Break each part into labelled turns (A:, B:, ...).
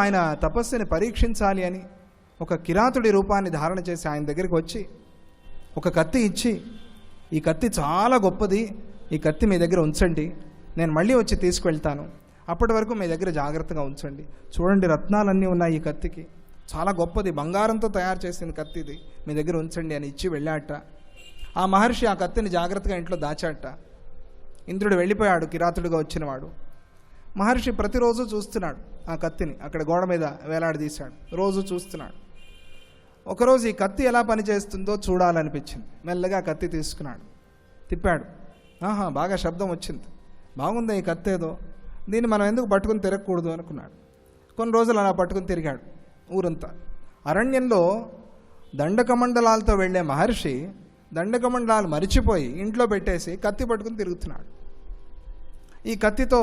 A: ఆయన తపస్సుని పరీక్షించాలి అని ఒక కిరాతుడి రూపాన్ని ధారణ చేసి ఆయన దగ్గరికి వచ్చి ఒక కత్తి ఇచ్చి, ఈ కత్తి చాలా గొప్పది, ఈ కత్తి మీ దగ్గర ఉంచండి, నేను మళ్ళీ వచ్చి తీసుకువెళ్తాను, అప్పటి వరకు మీ దగ్గర జాగ్రత్తగా ఉంచండి, చూడండి రత్నాలన్నీ ఉన్నాయి ఈ కత్తికి, చాలా గొప్పది, బంగారంతో తయారు చేసిన కత్తి ఇది, మీ దగ్గర ఉంచండి అని ఇచ్చి వెళ్ళాట. ఆ మహర్షి ఆ కత్తిని జాగ్రత్తగా ఇంట్లో దాచాట. ఇంద్రుడు వెళ్ళిపోయాడు, కిరాతుడిగా వచ్చినవాడు. మహర్షి ప్రతిరోజు చూస్తున్నాడు ఆ కత్తిని, అక్కడ గోడ మీద వేలాడదీశాడు, రోజు చూస్తున్నాడు. ఒకరోజు ఈ కత్తి ఎలా పనిచేస్తుందో చూడాలనిపించింది. మెల్లగా కత్తి తీసుకున్నాడు, తిప్పాడు. ఆహా, బాగా శబ్దం వచ్చింది, బాగుంది ఈ కత్తి, ఏదో దీన్ని మనం ఎందుకు పట్టుకుని తిరగకూడదు అనుకున్నాడు. కొన్ని రోజులు అలా పట్టుకుని తిరిగాడు ఊరంతా. అరణ్యంలో దండకమండలాలతో వెళ్ళే మహర్షి దండకమండలాలు మరిచిపోయి ఇంట్లో పెట్టేసి కత్తి పట్టుకుని తిరుగుతున్నాడు. ఈ కత్తితో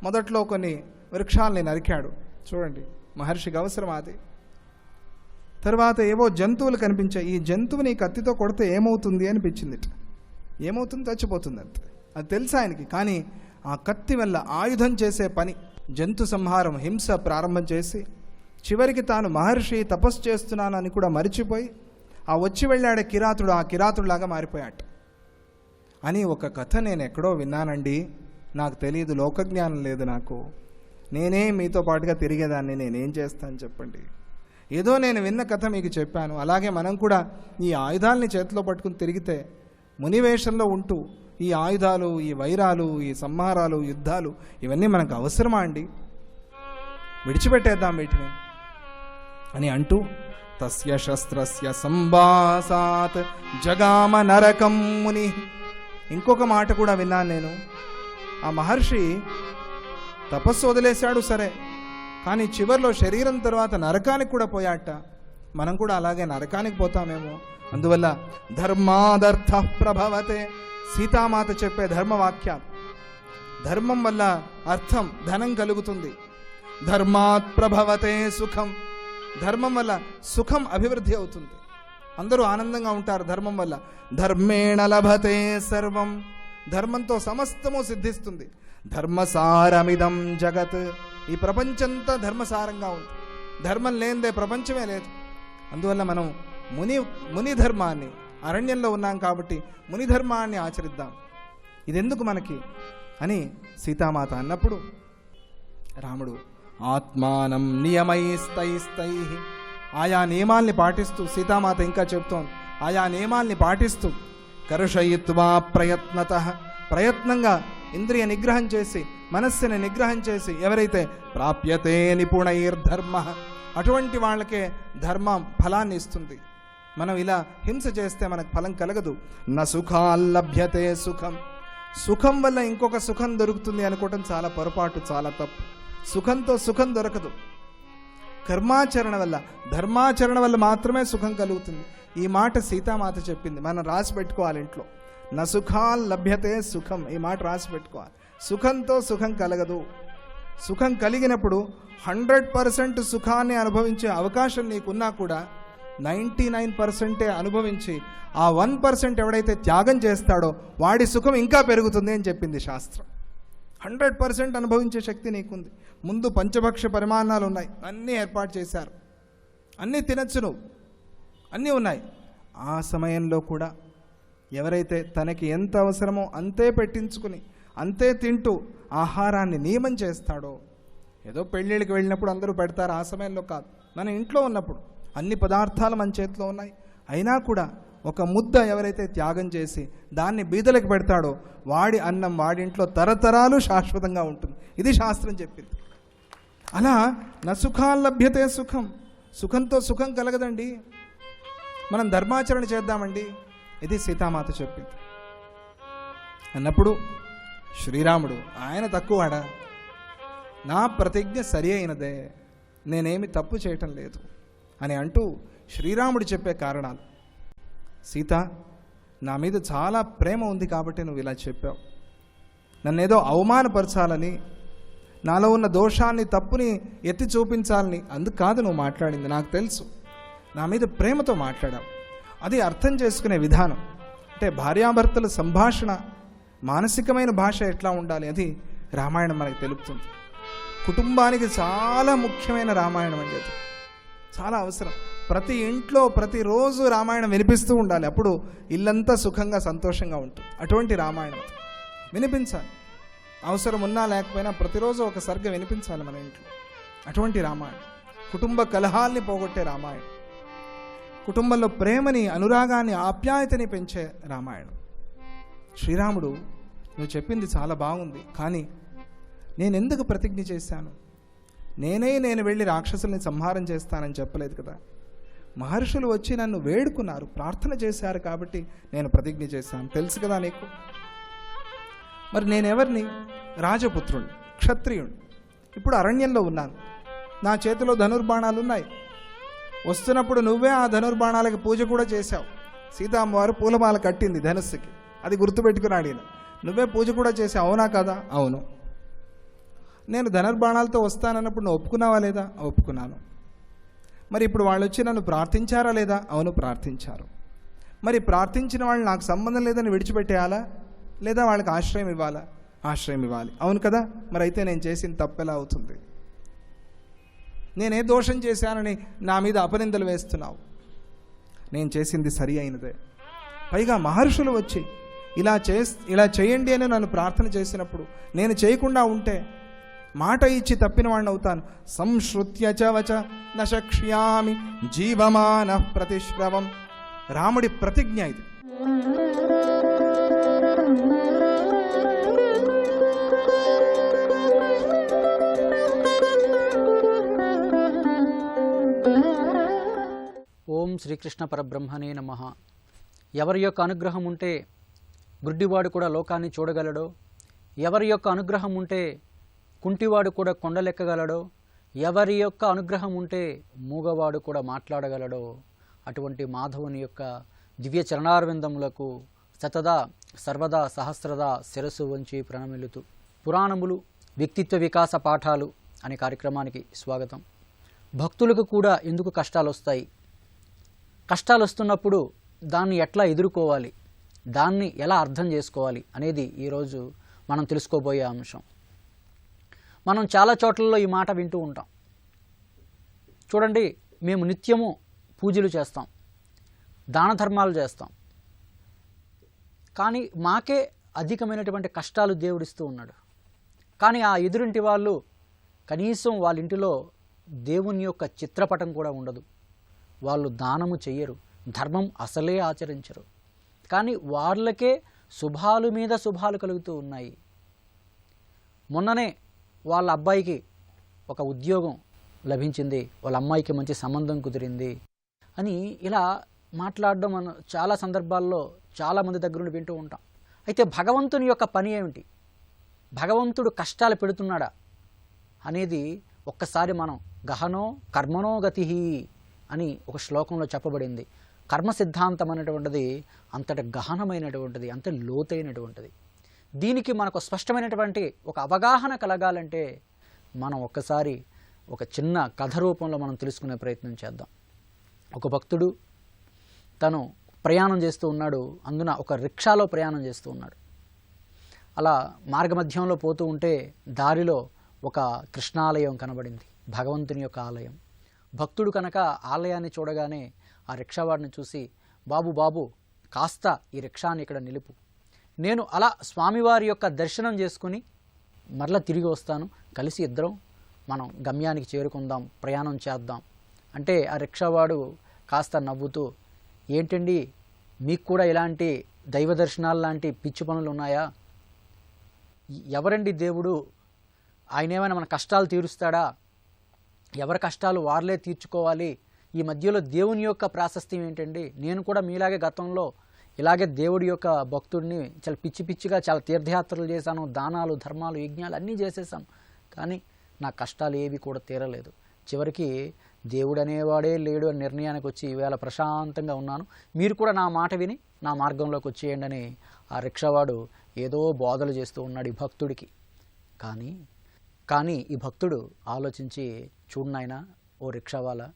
A: మొదట్లో కొన్ని వృక్షాలని నరికాడు. చూడండి, మహర్షికి అవసరం అది. తర్వాత ఏవో జంతువులు కనిపించాయి. ఈ జంతువుని కత్తితో కొడితే ఏమవుతుంది అనిపించింది. ఏమవుతుంది? చచ్చిపోతుంది అంతే, అది తెలుసు ఆయనకి. కానీ ఆ కత్తి వల్ల ఆయుధం చేసే పని, జంతు సంహారం, హింస ప్రారంభం చేసి చివరికి తాను మహర్షి తపస్సు చేస్తున్నాను అని కూడా మరిచిపోయి ఆ వచ్చి వెళ్ళాడే కిరాతుడు ఆ కిరాతుడిలాగా మారిపోయాట అని ఒక కథ నేను ఎక్కడో విన్నానండి. నాకు తెలియదు, లోకజ్ఞానం లేదు నాకు. నేనే మీతో పాటుగా తిరిగేదాన్ని, నేనేం చేస్తాను చెప్పండి. ఏదో నేను విన్న కథ మీకు చెప్పాను. అలాగే మనం కూడా ఈ ఆయుధాలని చేతిలో పట్టుకుని తిరిగితే, మునివేషంలో ఉంటూ ఈ ఆయుధాలు, ఈ వైరాలు, ఈ సంహారాలు, యుద్ధాలు ఇవన్నీ మనకు అవసరమా అండి? విడిచిపెట్టేద్దాం వీటిని అని అంటూ తస్య శస్త్రస్య సంభాసాత్ జగామ నరకం ముని. ఇంకొక మాట కూడా విన్నాను నేను. ఆ మహర్షి తపస్సు వదిలేశాడు సరే, కానీ చివరిలో శరీరం తర్వాత నరకానికి కూడా పోయాట. మనం కూడా అలాగే నరకానికి పోతామేమో. అందువల్ల ధర్మాదర్థ ప్రభవతే, సీతామాత చెప్పే ధర్మవాక్యాలు. ధర్మం వల్ల అర్థం, ధనం కలుగుతుంది. ధర్మాత్ ప్రభవతే సుఖం, ధర్మం వల్ల సుఖం అభివృద్ధి అవుతుంది, అందరూ ఆనందంగా ఉంటారు ధర్మం వల్ల. ధర్మేణ లభతే సర్వం, ధర్మంతో సమస్తము సిద్ధిస్తుంది. ధర్మసారమిదం జగత్, ఈ ప్రపంచంతా ధర్మసారంగా ఉంది. ధర్మం లేనిదే ప్రపంచమే లేదు. అందువల్ల మనం ముని ధర్మాన్ని, అరణ్యంలో ఉన్నాం కాబట్టి ముని ధర్మాన్ని ఆచరిద్దాం. ఇదెందుకు మనకి అని సీతామాత అన్నప్పుడు రాముడు ఆత్మానం నియమైస్తైస్తై, ఆయా నియమాల్ని పాటిస్తూ, సీతామాత ఇంకా చెప్తోంది, ఆయా నియమాల్ని పాటిస్తూ కర్షయిత్వా ప్రయత్నత, ప్రయత్నంగా ఇంద్రియ నిగ్రహం చేసి, మనస్సుని నిగ్రహం చేసి ఎవరైతే ప్రాప్యతే నిపుణైర్ధర్మ, అటువంటి వాళ్ళకే ధర్మం ఫలాన్ని ఇస్తుంది. మనం ఇలా హింస చేస్తే మనకు ఫలం కలగదు. న సుఖాల్లభ్యతే సుఖం, సుఖం వల్ల ఇంకొక సుఖం దొరుకుతుంది అనుకోవటం చాలా పొరపాటు, చాలా తప్పు. సుఖంతో సుఖం దొరకదు. కర్మాచరణ వల్ల, ధర్మాచరణ వల్ల మాత్రమే సుఖం కలుగుతుంది. ఈ మాట సీతామాత చెప్పింది, మనం రాసి పెట్టుకోవాలి ఇంట్లో. న సుఖాల్ లభ్యతే సుఖం, ఈ మాట రాసి పెట్టుకోవాలి. సుఖంతో సుఖం కలగదు. సుఖం కలిగినప్పుడు 100% సుఖాన్ని అనుభవించే అవకాశం నీకున్నా కూడా 99% అనుభవించి ఆ 1% ఎవడైతే త్యాగం చేస్తాడో వాడి సుఖం ఇంకా పెరుగుతుంది అని చెప్పింది శాస్త్రం. 100% అనుభవించే శక్తి నీకుంది. ముందు పంచభక్ష పరిమాణాలు ఉన్నాయి, అన్నీ ఏర్పాటు చేశారు, అన్నీ తినచ్చు నువ్వు, అన్నీ ఉన్నాయి. ఆ సమయంలో కూడా ఎవరైతే తనకి ఎంత అవసరమో అంతే పెట్టించుకుని అంతే తింటూ ఆహారాన్ని నియమం చేస్తాడో, ఏదో పెళ్ళిళ్ళకి వెళ్ళినప్పుడు అందరూ పెడతారు, ఆ సమయంలో కాదు, మన ఇంట్లో ఉన్నప్పుడు అన్ని పదార్థాలు మన చేతిలో ఉన్నాయి, అయినా కూడా ఒక ముద్ద ఎవరైతే త్యాగం చేసి దాన్ని బీదలకు పెడతాడో వాడి అన్నం వాడింట్లో తరతరాలు శాశ్వతంగా ఉంటుంది. ఇది శాస్త్రం చెప్పింది. అలా నసుఖాల్లభ్యతే సుఖం, సుఖంతో సుఖం కలగదండి. మనం ధర్మాచరణ చేద్దామండి, ఇది సీతామాత చెప్పింది. అన్నప్పుడు శ్రీరాముడు, ఆయన తక్కువడా, నా ప్రతిజ్ఞ సరి అయినదే, నేనేమి తప్పు చేయటం లేదు అని అంటూ శ్రీరాముడు చెప్పే కారణాలు. సీత, నా మీద చాలా ప్రేమ ఉంది కాబట్టి నువ్వు ఇలా చెప్పావు. నన్నేదో అవమానపరచాలని, నాలో ఉన్న దోషాన్ని, తప్పుని ఎత్తి చూపించాలని అందుకు కాదు నువ్వు మాట్లాడింది. నాకు తెలుసు, నా మీద ప్రేమతో మాట్లాడావు. అది అర్థం చేసుకునే విధానం అంటే భార్యాభర్తల సంభాషణ, మానసికమైన భాష ఎట్లా ఉండాలి అది రామాయణం మనకు తెలుపుతుంది. కుటుంబానికి చాలా ముఖ్యమైన రామాయణం అండి అది. చాలా అవసరం. ప్రతి ఇంట్లో ప్రతిరోజు రామాయణం వినిపిస్తూ ఉండాలి. అప్పుడు ఇల్లంతా సుఖంగా సంతోషంగా ఉంటుంది. అటువంటి రామాయణం వినిపించాలి. అవసరం ఉన్నా లేకపోయినా ప్రతిరోజు ఒక సర్గ వినిపించాలి మన ఇంట్లో. అటువంటి రామాయణం కుటుంబ కలహాల్ని పోగొట్టే రామాయణం, కుటుంబంలో ప్రేమని, అనురాగాన్ని, ఆప్యాయతని పెంచే రామాయణం. శ్రీరాముడు, నువ్వు చెప్పింది చాలా బాగుంది, కానీ నేనెందుకు ప్రతిజ్ఞ చేశాను? నేను వెళ్ళి రాక్షసుల్ని సంహారం చేస్తానని చెప్పలేదు కదా. మహర్షులు వచ్చి నన్ను వేడుకున్నారు, ప్రార్థన చేశారు కాబట్టి నేను ప్రతిజ్ఞ చేశాను. తెలుసు కదా నీకు. మరి నేనెవరిని? రాజపుత్రుణ్ణి, క్షత్రియుణ్ణి. ఇప్పుడు అరణ్యంలో ఉన్నాను, నా చేతిలో ధనుర్బాణాలు ఉన్నాయి. వస్తున్నప్పుడు నువ్వే ఆ ధనుర్బాణాలకి పూజ కూడా చేశావు. సీతామ్మవారు పూలమాల కట్టింది ధనుస్సుకి, అది గుర్తుపెట్టుకున్నాడు ఈయన. నువ్వే పూజ కూడా చేసావు, అవునా కదా? అవును. నేను ధనుర్బాణాలతో వస్తానన్నప్పుడు నువ్వు ఒప్పుకున్నావా లేదా? ఒప్పుకున్నాను. మరి ఇప్పుడు వాళ్ళు వచ్చి నన్ను ప్రార్థించారా లేదా? అవును, ప్రార్థించారు. మరి ప్రార్థించిన వాళ్ళు నాకు సంబంధం లేదని విడిచిపెట్టేయాలా, లేదా వాళ్ళకి ఆశ్రయం ఇవ్వాలా? ఆశ్రయం ఇవ్వాలి, అవును కదా. మరి అయితే నేను చేసిన తప్పెలా అవుతుంది? నేనే దోషం చేశానని నా మీద అపనిందలు వేస్తున్నావు. నేను చేసింది సరి అయినదే. పైగా మహర్షులు వచ్చి ఇలా చేయండి అని నన్ను ప్రార్థన చేసినప్పుడు నేను చేయకుండా ఉంటే మాట ఇచ్చి తప్పిన వాడిని అవుతాను. సంశ్రుత్య చ వచ నశక్ష్యామి జీవమాన ప్రతిశ్రవం. రాముడి ప్రతిజ్ఞ ఇది.
B: ఓం శ్రీకృష్ణ పరబ్రహ్మణే నమః. ఎవరి యొక్క అనుగ్రహం ఉంటే గుడ్డివాడు కూడా లోకాన్ని చూడగలడో, ఎవరి యొక్క అనుగ్రహం ఉంటే కుంటివాడు కూడా కొండలెక్కగలడో, ఎవరి యొక్క అనుగ్రహం ఉంటే మూగవాడు కూడా మాట్లాడగలడో, అటువంటి మాధవుని యొక్క దివ్య చరణారవిందములకు శతదా సర్వదా సహస్రదా శిరస్సు వంచి ప్రణమిల్లుతూ పురాణములు వ్యక్తిత్వ వికాస పాఠాలు అనే కార్యక్రమానికి స్వాగతం. భక్తులకు కూడా ఎందుకు కష్టాలు వస్తాయి, కష్టాలు వస్తున్నప్పుడు దాన్ని ఎట్లా ఎదుర్కోవాలి, దాన్ని ఎలా అర్థం చేసుకోవాలి అనేది ఈరోజు మనం తెలుసుకోబోయే అంశం. మనం చాలా చోట్లలో ఈ మాట వింటూ ఉంటాం. చూడండి, మేము నిత్యము పూజలు చేస్తాం, దాన ధర్మాలు చేస్తాం, కానీ మాకే అధికమైనటువంటి కష్టాలు దేవుడిస్తూ ఉన్నాడు. కానీ ఆ ఎదురింటి వాళ్ళు కనీసం వాళ్ళ ఇంటిలో దేవుని యొక్క చిత్రపటం కూడా ఉండదు, వాళ్ళు దానము చెయ్యరు, ధర్మం అసలే ఆచరించరు, కానీ వాళ్ళకే శుభాలు మీద శుభాలు కలుగుతూ ఉన్నాయి. మొన్ననే వాళ్ళ అబ్బాయికి ఒక ఉద్యోగం లభించింది, వాళ్ళ అమ్మాయికి మంచి సంబంధం కుదిరింది అని ఇలా మాట్లాడడం మనం చాలా సందర్భాల్లో చాలామంది దగ్గర నుండి వింటూ ఉంటాం. అయితే భగవంతుని యొక్క పని ఏమిటి, భగవంతుడు కష్టాలు పెడుతున్నాడా అనేది ఒక్కసారి మనం గహనో కర్మణో గతి అని ఒక శ్లోకంలో చెప్పబడింది. కర్మ సిద్ధాంతం అనేటువంటిది అంతటి గహనమైనటువంటిది, అంత లోతైనటువంటిది. దీనికి మనకు స్పష్టమైనటువంటి ఒక అవగాహన కలగాలంటే మనం ఒక్కసారి ఒక చిన్న కథ రూపంలో మనం తెలుసుకునే ప్రయత్నం చేద్దాం. ఒక భక్తుడు తను ప్రయాణం చేస్తూ ఉన్నాడు, అందున ఒక రిక్షాలో ప్రయాణం చేస్తూ ఉన్నాడు. అలా మార్గమధ్యంలో పోతూ ఉంటే దారిలో ఒక కృష్ణాలయం కనబడింది, భగవంతుని యొక్క ఆలయం. భక్తుడు కనుక ఆలయాన్ని చూడగానే ఆ రిక్షావాడిని చూసి, బాబు బాబు కాస్త ఈ రిక్షాని ఇక్కడ నిలుపు, నేను అలా స్వామివారి యొక్క దర్శనం చేసుకుని మరలా తిరిగి వస్తాను, కలిసి ఇద్దరం మనం గమ్యానికి చేరుకుందాం, ప్రయాణం చేద్దాం అంటే ఆ రిక్షావాడు కాస్త నవ్వుతూ, ఏంటండి మీకు కూడా ఇలాంటి దైవ దర్శనాలు లాంటి పిచ్చి పనులు ఉన్నాయా? ఎవరండి దేవుడు? ఆయన ఏమైనా మన కష్టాలు తీరుస్తాడా? ఎవరి కష్టాలు వారిలే తీర్చుకోవాలి. ఈ మధ్యలో దేవుని యొక్క ప్రాశస్త్యం ఏంటండి? నేను కూడా మీలాగే గతంలో ఇలాగే దేవుడి యొక్క భక్తుడిని చాలా పిచ్చి పిచ్చిగా చాలా తీర్థయాత్రలు చేశాను, దానాలు ధర్మాలు యజ్ఞాలు అన్నీ చేసేసాను, కానీ నా కష్టాలు ఏవి కూడా తీరలేదు. చివరికి దేవుడు అనేవాడే లేడు అని నిర్ణయానికి వచ్చి ఈవేళ ప్రశాంతంగా ఉన్నాను, మీరు కూడా నా మాట విని నా మార్గంలోకి వచ్చేయండి అని ఆ రిక్షావాడు ఏదో బోధలు చేస్తూ ఉన్నాడు ఈ భక్తుడికి. కానీ ఈ భక్తుడు ఆలోచించి, చూడు నాయనా ఓ రిక్షావాలా,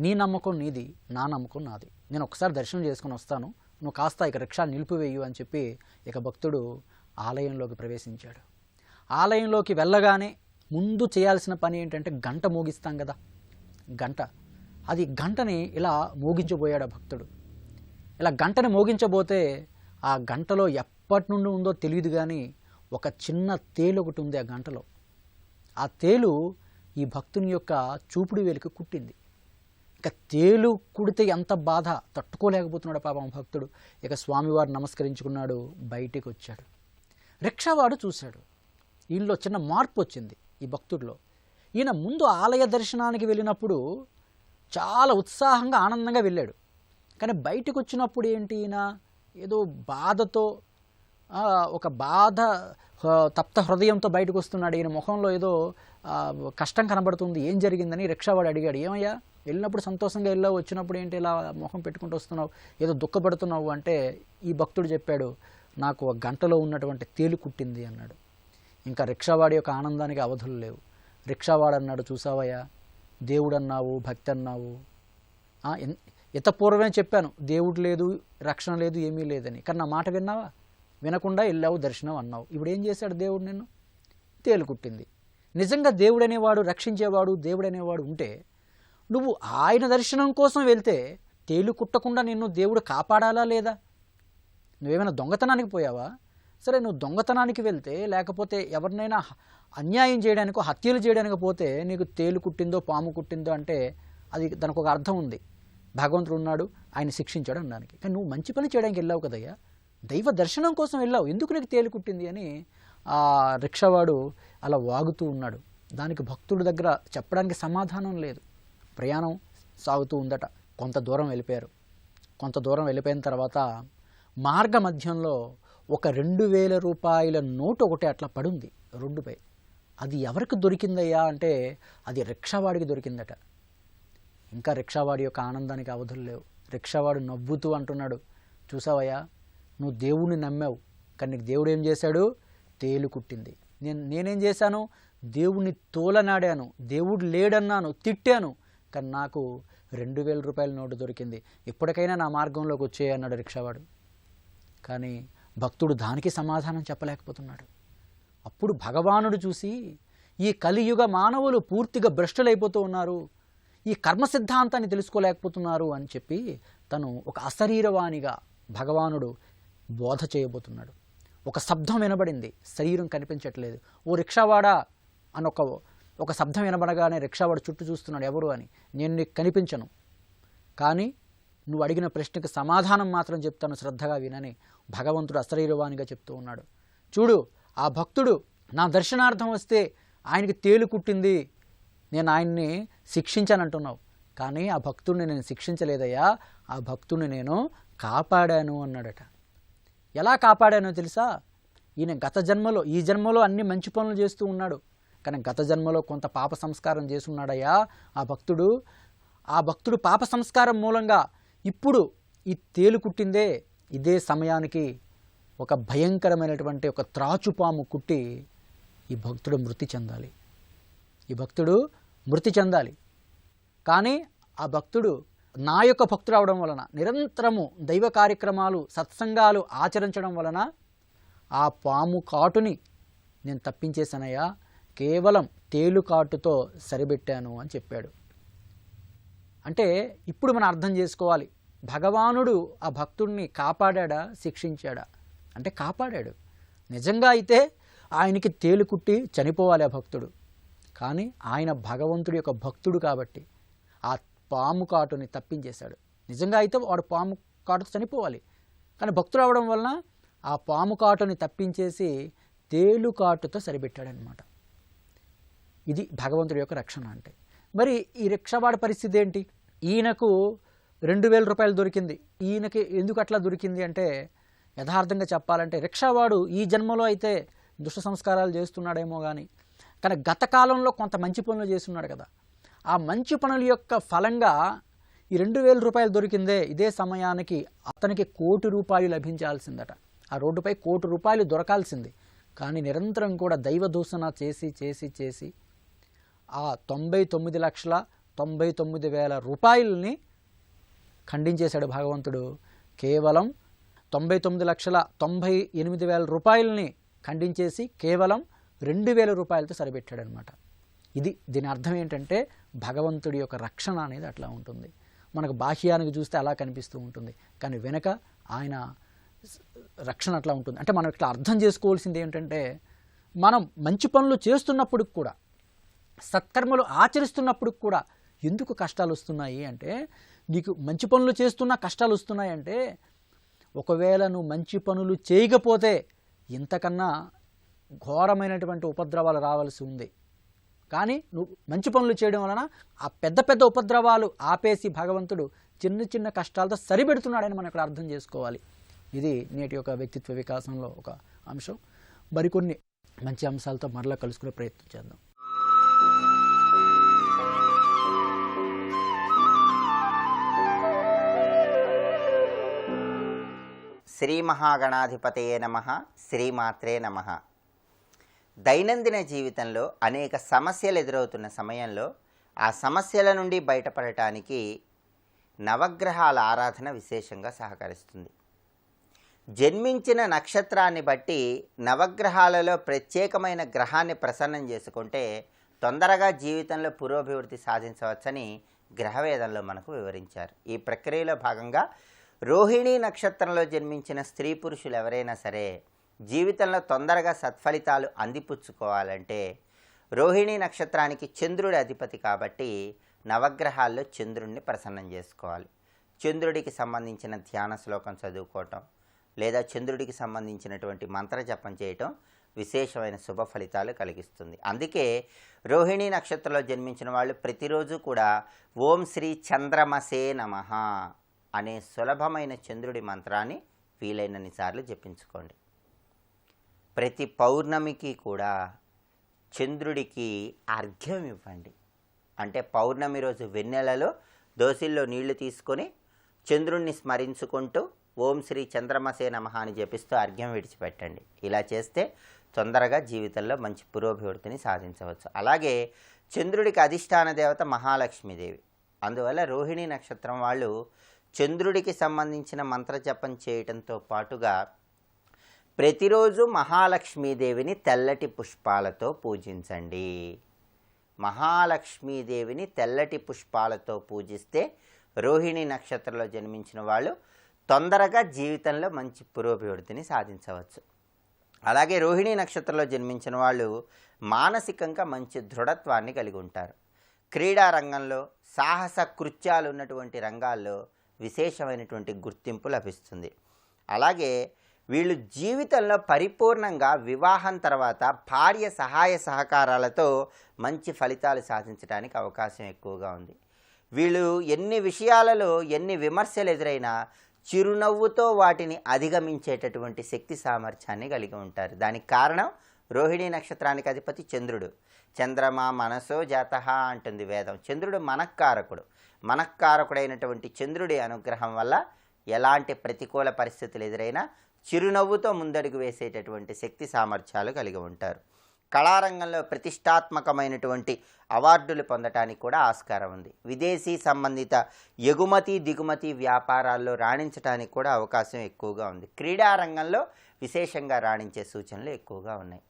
B: నీ నమ్మకం నీది, నా నమ్మకం నాది, నేను ఒకసారి దర్శనం చేసుకుని వస్తాను, నువ్వు కాస్త ఇక రిక్షా నిలిపివేయు అని చెప్పి ఇక భక్తుడు ఆలయంలోకి ప్రవేశించాడు. ఆలయంలోకి వెళ్ళగానే ముందు చేయాల్సిన పని ఏంటంటే గంట మోగిస్తాం కదా, గంట, అది గంటని ఇలా మోగించబోయాడు ఆ భక్తుడు. ఇలా గంటని మోగించబోతే ఆ గంటలో ఎప్పటి నుండి ఉందో తెలియదు, కానీ ఒక చిన్న తేలు ఒకటి ఉంది ఆ గంటలో. ఆ తేలు ఈ భక్తుని యొక్క చూపుడు వేలికి కుట్టింది. ఇక తేలు కుడితే ఎంత బాధ తట్టుకోలేకపోతున్నాడు పాపం భక్తుడు. ఇక స్వామివారు నమస్కరించుకున్నాడు, బయటికి వచ్చాడు. రిక్షావాడు చూశాడు, ఈయనలో చిన్న మార్పు వచ్చింది ఈ భక్తుడిలో. ఈయన ముందు ఆలయ దర్శనానికి వెళ్ళినప్పుడు చాలా ఉత్సాహంగా ఆనందంగా వెళ్ళాడు, కానీ బయటకు వచ్చినప్పుడు ఏంటి, ఈయన ఏదో బాధతో, ఒక బాధ తప్త హృదయంతో బయటకు వస్తున్నాడు. ఈయన ముఖంలో ఏదో కష్టం కనబడుతుంది. ఏం జరిగిందని రిక్షావాడు అడిగాడు. ఏమయ్యా, వెళ్ళినప్పుడు సంతోషంగా వెళ్ళావు, వచ్చినప్పుడు ఏంటి ఇలా ముఖం పెట్టుకుంటూ వస్తున్నావు, ఏదో దుఃఖపడుతున్నావు అంటే ఈ భక్తుడు చెప్పాడు, నాకు ఆ గంటలో ఉన్నటువంటి తేలు కుట్టింది అన్నాడు. ఇంకా రిక్షావాడి యొక్క ఆనందానికి అవధులు లేవు. రిక్షావాడు అన్నాడు, చూసావయ్యా, దేవుడు అన్నావు, భక్తి అన్నావు, పూర్వమే చెప్పాను దేవుడు లేదు, రక్షణ లేదు, ఏమీ లేదని, కానీ నా మాట విన్నావా? వినకుండా వెళ్ళావు, దర్శనం అన్నావు. ఇప్పుడు ఏం చేశాడు దేవుడు? నిన్ను తేలు కుట్టింది. నిజంగా దేవుడు అనేవాడు, రక్షించేవాడు దేవుడు అనేవాడు ఉంటే నువ్వు ఆయన దర్శనం కోసం వెళ్తే తేలు కుట్టకుండా నిన్ను దేవుడు కాపాడాలా లేదా? నువ్వేమైనా దొంగతనానికి పోయావా? సరే, నువ్వు దొంగతనానికి వెళ్తే, లేకపోతే ఎవరినైనా అన్యాయం చేయడానికో హత్యలు చేయడానికి పోతే నీకు తేలు కుట్టిందో పాము కుట్టిందో అంటే అది దానికి ఒక అర్థం ఉంది. భగవంతుడు ఉన్నాడు, ఆయన శిక్షించాడు అనడానికి. కానీ నువ్వు మంచి పని చేయడానికి వెళ్ళావు కదయ్యా, దైవ దర్శనం కోసం వెళ్ళావు, ఎందుకు నీకు తేలు కుట్టింది అని ఆ రిక్షావాడు అలా వాగుతూ ఉన్నాడు. దానికి భక్తుడి దగ్గర చెప్పడానికి సమాధానం లేదు. ప్రయాణం సాగుతూ ఉందట. కొంత దూరం వెళ్ళిపోయారు. కొంత దూరం వెళ్ళిపోయిన తర్వాత మార్గ మధ్యంలో ఒక 2000 రూపాయల నోటు ఒకటి అట్లా పడుంది రోడ్డుపై. అది ఎవరికి దొరికిందయ్యా అంటే అది రిక్షావాడికి దొరికిందట. ఇంకా రిక్షావాడి యొక్క ఆనందానికి అవధులు లేవు. రిక్షావాడు నవ్వుతూ అంటున్నాడు, చూసావయ్యా, నువ్వు దేవుణ్ణి నమ్మావు, కానీ నీకు దేవుడు ఏం చేశాడు? తేలు కుట్టింది. నేనేం చేశాను? దేవుణ్ణి తోలనాడాను, దేవుడు లేడన్నాను, తిట్టాను, కానీ నాకు 2000 రూపాయల నోటు దొరికింది. ఇప్పటికైనా నా మార్గంలోకి వచ్చేయి అన్నాడు రిక్షావాడు. కానీ భక్తుడు దానికి సమాధానం చెప్పలేకపోతున్నాడు. అప్పుడు భగవానుడు చూసి, ఈ కలియుగ మానవులు పూర్తిగా భ్రష్టులైపోతూ ఉన్నారు, ఈ కర్మ సిద్ధాంతాన్ని తెలుసుకోలేకపోతున్నారు అని చెప్పి తను ఒక అశరీరవాణిగా భగవానుడు బోధ చేయబోతున్నాడు. ఒక శబ్దం వినబడింది, శరీరం కనిపించట్లేదు. ఓ రిక్షావాడా అని ఒక శబ్దం వినబడగానే రిక్షావాడు చుట్టూ చూస్తున్నాడు, ఎవరు అని. నేను నీకు కనిపించను, కానీ నువ్వు అడిగిన ప్రశ్నకు సమాధానం మాత్రం చెప్తాను, శ్రద్ధగా వినని భగవంతుడు అశరీరవాణిగా చెప్తూ ఉన్నాడు. చూడు, ఆ భక్తుడు నా దర్శనార్థం వస్తే ఆయనకి తేలు కుట్టింది, నేను ఆయన్ని శిక్షించానంటున్నావు, కానీ ఆ భక్తుడిని నేను శిక్షించలేదయ్యా, ఆ భక్తుడిని నేను కాపాడాను అన్నాడట. ఎలా కాపాడానో తెలుసా? ఈయన గత జన్మలో, ఈ జన్మలో అన్ని మంచి పనులు చేస్తూ ఉన్నాడు, కానీ గత జన్మలో కొంత పాప సంస్కారం చేసున్నాడయ్యా ఆ భక్తుడు పాప సంస్కారం మూలంగా ఇప్పుడు ఈ తేలు కుట్టిందే. ఇదే సమయానికి ఒక భయంకరమైనటువంటి ఒక త్రాచుపాము కుట్టి ఈ భక్తుడు మృతి చెందాలి. కానీ ఆ భక్తుడు నా యొక్క భక్తుడు అవడం వలన, నిరంతరము దైవ కార్యక్రమాలు సత్సంగాలు ఆచరించడం వలన ఆ పాము కాటుని నేను తప్పించేశానయ్యా, కేవలం తేలు కాటుతో సరిపెట్టాను అని చెప్పాడు. అంటే ఇప్పుడు మనం అర్థం చేసుకోవాలి, భగవానుడు ఆ భక్తుడిని కాపాడా, శిక్షించాడా అంటే కాపాడాడు. నిజంగా అయితే ఆయనకి తేలు కుట్టి చనిపోవాలి ఆ భక్తుడు, కానీ ఆయన భగవంతుడి యొక్క భక్తుడు కాబట్టి ఆ పాము కాటుని తప్పించేశాడు. నిజంగా అయితే వాడు పాము కాటుతో చనిపోవాలి, కానీ భక్తుడు అవడం వలన ఆ పాము కాటుని తప్పించేసి తేలు కాటుతో సరిపెట్టాడనమాట. ఇది భగవంతుడి యొక్క రక్షణ అంటే. మరి ఈ రిక్షావాడి పరిస్థితి ఏంటి? ఈయనకు 2000 రూపాయలు దొరికింది. ఈయనకి ఎందుకు అట్లా దొరికింది అంటే, యథార్థంగా చెప్పాలంటే రిక్షావాడు ఈ జన్మలో అయితే దుష్ట సంస్కారాలు చేస్తున్నాడేమో కానీ గత కాలంలో కొంత మంచి పనులు చేస్తున్నాడు కదా, ఆ మంచి పనుల యొక్క ఫలంగా ఈ 2000 రూపాయలు దొరికిందే. ఇదే సమయానికి అతనికి 1 కోటి రూపాయలు లభించాల్సిందట. ఆ రోడ్డుపై 1 కోటి రూపాయలు దొరకాల్సింది. కానీ నిరంతరం కూడా దైవ దూషణ చేసి ఆ 99,99,000 రూపాయలని ఖండించేశాడు భగవంతుడు. కేవలం 99,98,000 రూపాయలని ఖండించేసి కేవలం 2,000 రూపాయలతో సరిపెట్టాడనమాట. దీని అర్థం ఏంటంటే భగవంతుడి యొక్క రక్షణ అనేది అట్లా ఉంటుంది. మనకు బాహ్యానికి చూస్తే అలా కనిపిస్తూ ఉంటుంది, కానీ వెనక ఆయన రక్షణ అట్లా ఉంటుంది. అంటే మనం ఇట్లా అర్థం చేసుకోవాల్సింది ఏంటంటే, మనం మంచి పనులు చేస్తున్నప్పుడు కూడా, సత్కర్మలు ఆచరిస్తున్నప్పుడు కూడా ఎందుకు కష్టాలు వస్తున్నాయి అంటే, నీకు మంచి పనులు చేస్తున్నా కష్టాలు వస్తున్నాయి అంటే, ఒకవేళ నువ్వు మంచి పనులు చేయకపోతే ఇంతకన్నా ఘోరమైనటువంటి ఉపద్రవాలు రావాల్సి ఉంది. కానీ నువ్వు మంచి పనులు చేయడం వలన ఆ పెద్ద పెద్ద ఉపద్రవాలు ఆపేసి భగవంతుడు చిన్న చిన్న కష్టాలతో సరిపెడుతున్నాడని మనం ఇక్కడ అర్థం చేసుకోవాలి. ఇది నేటి యొక్క వ్యక్తిత్వ వికాసంలో ఒక అంశం. మరికొన్ని మంచి అంశాలతో మరలా కలుసుకునే ప్రయత్నం చేద్దాం.
C: శ్రీ మహాగణాధిపతయే నమః. శ్రీమాత్రే నమః. దైనందిన జీవితంలో అనేక సమస్యలు ఎదురవుతున్న సమయంలో ఆ సమస్యల నుండి బయటపడటానికి నవగ్రహాల ఆరాధన విశేషంగా సహకరిస్తుంది. జన్మించిన నక్షత్రాన్ని బట్టి నవగ్రహాలలో ప్రత్యేకమైన గ్రహాన్ని ప్రసన్నం చేసుకుంటే తొందరగా జీవితంలో పురోభివృద్ధి సాధించవచ్చని గ్రహవేదంలో మనకు వివరించారు. ఈ ప్రక్రియలో భాగంగా రోహిణీ నక్షత్రంలో జన్మించిన స్త్రీ పురుషులు ఎవరైనా సరే జీవితంలో తొందరగా సత్ఫలితాలు అందిపుచ్చుకోవాలంటే, రోహిణీ నక్షత్రానికి చంద్రుడి అధిపతి కాబట్టి నవగ్రహాల్లో చంద్రుడిని ప్రసన్నం చేసుకోవాలి. చంద్రుడికి సంబంధించిన ధ్యాన శ్లోకం చదువుకోవటం లేదా చంద్రుడికి సంబంధించినటువంటి మంత్రజపం చేయటం విశేషమైన శుభ ఫలితాలు కలిగిస్తుంది. అందుకే రోహిణీ నక్షత్రంలో జన్మించిన వాళ్ళు ప్రతిరోజు కూడా ఓం శ్రీ చంద్రమసే నమః అనే సులభమైన చంద్రుడి మంత్రాన్ని వీలైనన్ని సార్లు జపించుకోండి. ప్రతి పౌర్ణమికి కూడా చంద్రుడికి అర్ఘ్యం ఇవ్వండి. అంటే పౌర్ణమి రోజు వెన్నెలలో దోసిల్లో నీళ్లు తీసుకొని చంద్రుణ్ణి స్మరించుకుంటూ ఓం శ్రీ చంద్రమసే నమః అని జపిస్తూ అర్ఘ్యం విడిచిపెట్టండి. ఇలా చేస్తే తొందరగా జీవితంలో మంచి పురోభివృద్ధిని సాధించవచ్చు. అలాగే చంద్రుడికి అధిష్టాన దేవత మహాలక్ష్మీదేవి. అందువల్ల రోహిణీ నక్షత్రం వాళ్ళు చంద్రుడికి సంబంధించిన మంత్రజపం చేయటంతో పాటుగా ప్రతిరోజు మహాలక్ష్మీదేవిని తెల్లటి పుష్పాలతో పూజించండి. మహాలక్ష్మీదేవిని తెల్లటి పుష్పాలతో పూజిస్తే రోహిణీ నక్షత్రంలో జన్మించిన వాళ్ళు తొందరగా జీవితంలో మంచి పురోభివృద్ధిని సాధించవచ్చు. అలాగే రోహిణీ నక్షత్రంలో జన్మించిన వాళ్ళు మానసికంగా మంచి దృఢత్వాన్ని కలిగి ఉంటారు. క్రీడా రంగంలో, సాహస కృత్యాలు ఉన్నటువంటి రంగాల్లో విశేషమైనటువంటి గుర్తింపు లభిస్తుంది. అలాగే వీళ్ళు జీవితంలో పరిపూర్ణంగా వివాహం తర్వాత భార్య సహాయ సహకారాలతో మంచి ఫలితాలు సాధించడానికి అవకాశం ఎక్కువగా ఉంది. వీళ్ళు ఎన్ని విషయాలలో ఎన్ని విమర్శలు ఎదురైనా చిరునవ్వుతో వాటిని అధిగమించేటటువంటి శక్తి సామర్థ్యాన్ని కలిగి ఉంటారు. దానికి కారణం రోహిణీ నక్షత్రానికి అధిపతి చంద్రుడు. చంద్రమా మనసో జాతః అంటుంది వేదం. చంద్రుడు మనఃకారకుడు. మనఃకారకుడైనటువంటి చంద్రుడి అనుగ్రహం వల్ల ఎలాంటి ప్రతికూల పరిస్థితులు ఎదురైనా చిరునవ్వుతో ముందడుగు వేసేటటువంటి శక్తి సామర్థ్యాలు కలిగి ఉంటారు. కళారంగంలో ప్రతిష్టాత్మకమైనటువంటి అవార్డులు పొందటానికి కూడా ఆస్కారం ఉంది. విదేశీ సంబంధిత ఎగుమతి దిగుమతి వ్యాపారాల్లో రాణించడానికి కూడా అవకాశం ఎక్కువగా ఉంది. క్రీడారంగంలో విశేషంగా రాణించే సూచనలు ఎక్కువగా ఉన్నాయి.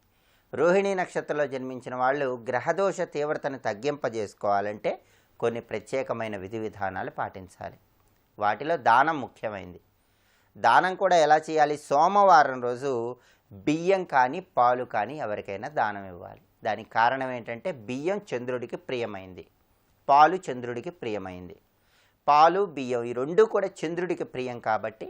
C: రోహిణీ నక్షత్రంలో జన్మించిన వాళ్ళు గ్రహదోష తీవ్రతను తగ్గింపజేసుకోవాలంటే కొన్ని ప్రత్యేకమైన విధి విధానాలు పాటించాలి. వాటిలో దానం ముఖ్యమైనది. దానం కూడా ఎలా చేయాలి? సోమవారం రోజు బియ్యం కానీ పాలు కానీ ఎవరికైనా దానం ఇవ్వాలి. దానికి కారణం ఏంటంటే బియ్యం చంద్రుడికి ప్రియమైంది, పాలు చంద్రుడికి ప్రియమైంది. పాలు బియ్యం ఈ రెండూ కూడా చంద్రుడికి ప్రియం కాబట్టి,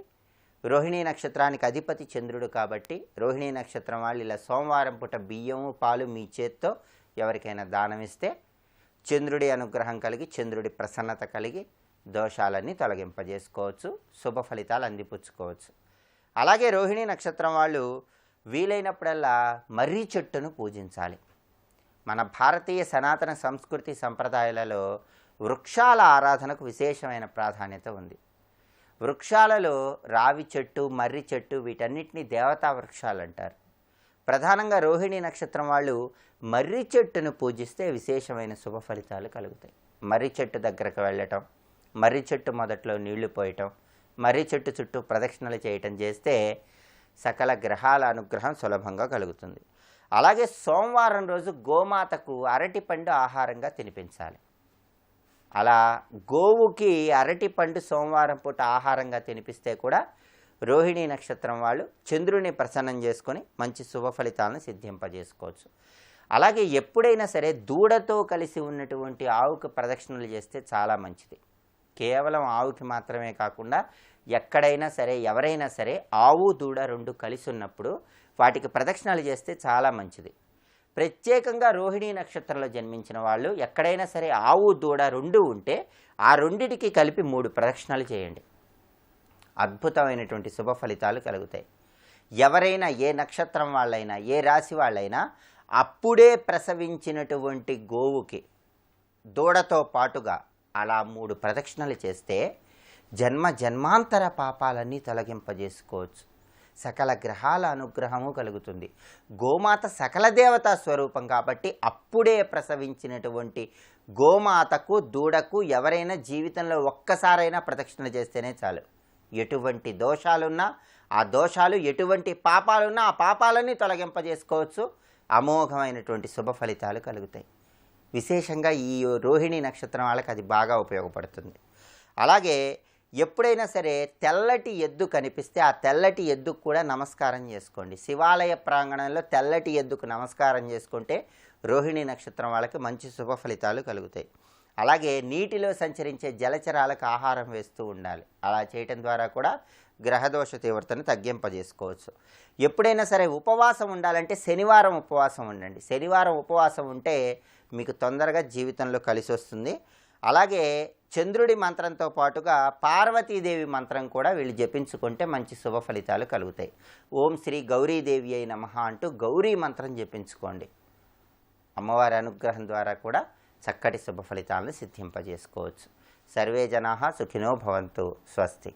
C: రోహిణీ నక్షత్రానికి అధిపతి చంద్రుడు కాబట్టి రోహిణీ నక్షత్రం వాళ్ళు ఇలా సోమవారం పూట బియ్యము పాలు మీ చేత్తో ఎవరికైనా దానం ఇస్తే చంద్రుడి అనుగ్రహం కలిగి చంద్రుడి ప్రసన్నత కలిగి దోషాలన్నీ తొలగింపజేసుకోవచ్చు, శుభ ఫలితాలు అందిపుచ్చుకోవచ్చు. అలాగే రోహిణీ నక్షత్రం వాళ్ళు వీలైనప్పుడల్లా మర్రి చెట్టును పూజించాలి. మన భారతీయ సనాతన సంస్కృతి సంప్రదాయాలలో వృక్షాల ఆరాధనకు విశేషమైన ప్రాధాన్యత ఉంది. వృక్షాలలో రావి చెట్టు, మర్రి చెట్టు వీటన్నిటినీ దేవతా వృక్షాలు అంటారు. ప్రధానంగా రోహిణీ నక్షత్రం వాళ్ళు మర్రి చెట్టును పూజిస్తే విశేషమైన శుభ ఫలితాలు కలుగుతాయి. మర్రి చెట్టు దగ్గరకు వెళ్ళటం, మర్రి చెట్టు మొదట్లో నీళ్లు పోయటం, మర్రి చెట్టు చుట్టూ ప్రదక్షిణలు చేయటం చేస్తే సకల గ్రహాల అనుగ్రహం సులభంగా కలుగుతుంది. అలాగే సోమవారం రోజు గోమాతకు అరటిపండు ఆహారంగా తినిపించాలి. అలా గోవుకి అరటిపండు సోమవారం పూట ఆహారంగా తినిపిస్తే కూడా రోహిణీ నక్షత్రం వాళ్ళు చంద్రుని ప్రసన్నం చేసుకొని మంచి శుభ ఫలితాలను సిద్ధింపజేసుకోవచ్చు. అలాగే ఎప్పుడైనా సరే దూడతో కలిసి ఉన్నటువంటి ఆవుకు ప్రదక్షిణలు చేస్తే చాలా మంచిది. కేవలం ఆవుకి మాత్రమే కాకుండా ఎక్కడైనా సరే ఎవరైనా సరే ఆవు దూడ రెండు కలిసి ఉన్నప్పుడు వాటికి ప్రదక్షిణలు చేస్తే చాలా మంచిది. ప్రత్యేకంగా రోహిణీ నక్షత్రంలో జన్మించిన వాళ్ళు ఎక్కడైనా సరే ఆవు దూడ రెండు ఉంటే ఆ రెండిటికి కలిపి 3 ప్రదక్షిణలు చేయండి. అద్భుతమైనటువంటి శుభ ఫలితాలు కలుగుతాయి. ఎవరైనా ఏ నక్షత్రం వాళ్ళైనా ఏ రాశి వాళ్ళైనా అప్పుడే ప్రసవించినటువంటి గోవుకి దూడతో పాటుగా అలా 3 ప్రదక్షిణలు చేస్తే జన్మాంతర పాపాలన్నీ తొలగింపజేసుకోవచ్చు. సకల గ్రహాల అనుగ్రహము కలుగుతుంది. గోమాత సకల దేవతా స్వరూపం కాబట్టి అప్పుడే ప్రసవించినటువంటి గోమాతకు దూడకు ఎవరైనా జీవితంలో ఒక్కసారైనా ప్రదక్షిణ చేస్తేనే చాలు. ఎటువంటి దోషాలున్నా ఆ దోషాలు, ఎటువంటి పాపాలున్నా ఆ పాపాలన్నీ తొలగింపజేసుకోవచ్చు. అమోఘమైనటువంటి శుభ ఫలితాలు కలుగుతాయి. విశేషంగా ఈ రోహిణీ నక్షత్రం వాళ్ళకి అది బాగా ఉపయోగపడుతుంది. అలాగే ఎప్పుడైనా సరే తెల్లటి ఎద్దు కనిపిస్తే ఆ తెల్లటి ఎద్దుకు కూడా నమస్కారం చేసుకోండి. శివాలయ ప్రాంగణంలో తెల్లటి ఎద్దుకు నమస్కారం చేసుకుంటే రోహిణీ నక్షత్రం వాళ్ళకి మంచి శుభ ఫలితాలు కలుగుతాయి. అలాగే నీటిలో సంచరించే జలచరాలకు ఆహారం వేస్తూ ఉండాలి. అలా చేయటం ద్వారా కూడా గ్రహదోష తీవ్రతను తగ్గింపజేసుకోవచ్చు. ఎప్పుడైనా సరే ఉపవాసం ఉండాలంటే శనివారం ఉపవాసం ఉండండి. శనివారం ఉపవాసం ఉంటే మీకు తొందరగా జీవితంలో కలిసి వస్తుంది. అలాగే చంద్రుడి మంత్రంతో పాటుగా పార్వతీదేవి మంత్రం కూడా వీళ్ళు జపించుకుంటే మంచి శుభ ఫలితాలు కలుగుతాయి. ఓం శ్రీ గౌరీదేవి అయి నమః అంటూ గౌరీ మంత్రం జపించుకోండి. అమ్మవారి అనుగ్రహం ద్వారా కూడా చక్కటి శుభ ఫలితాలను సిద్ధింపజేసుకోవచ్చు. సర్వే జనాః సుఖినో భవంతు. స్వస్తి.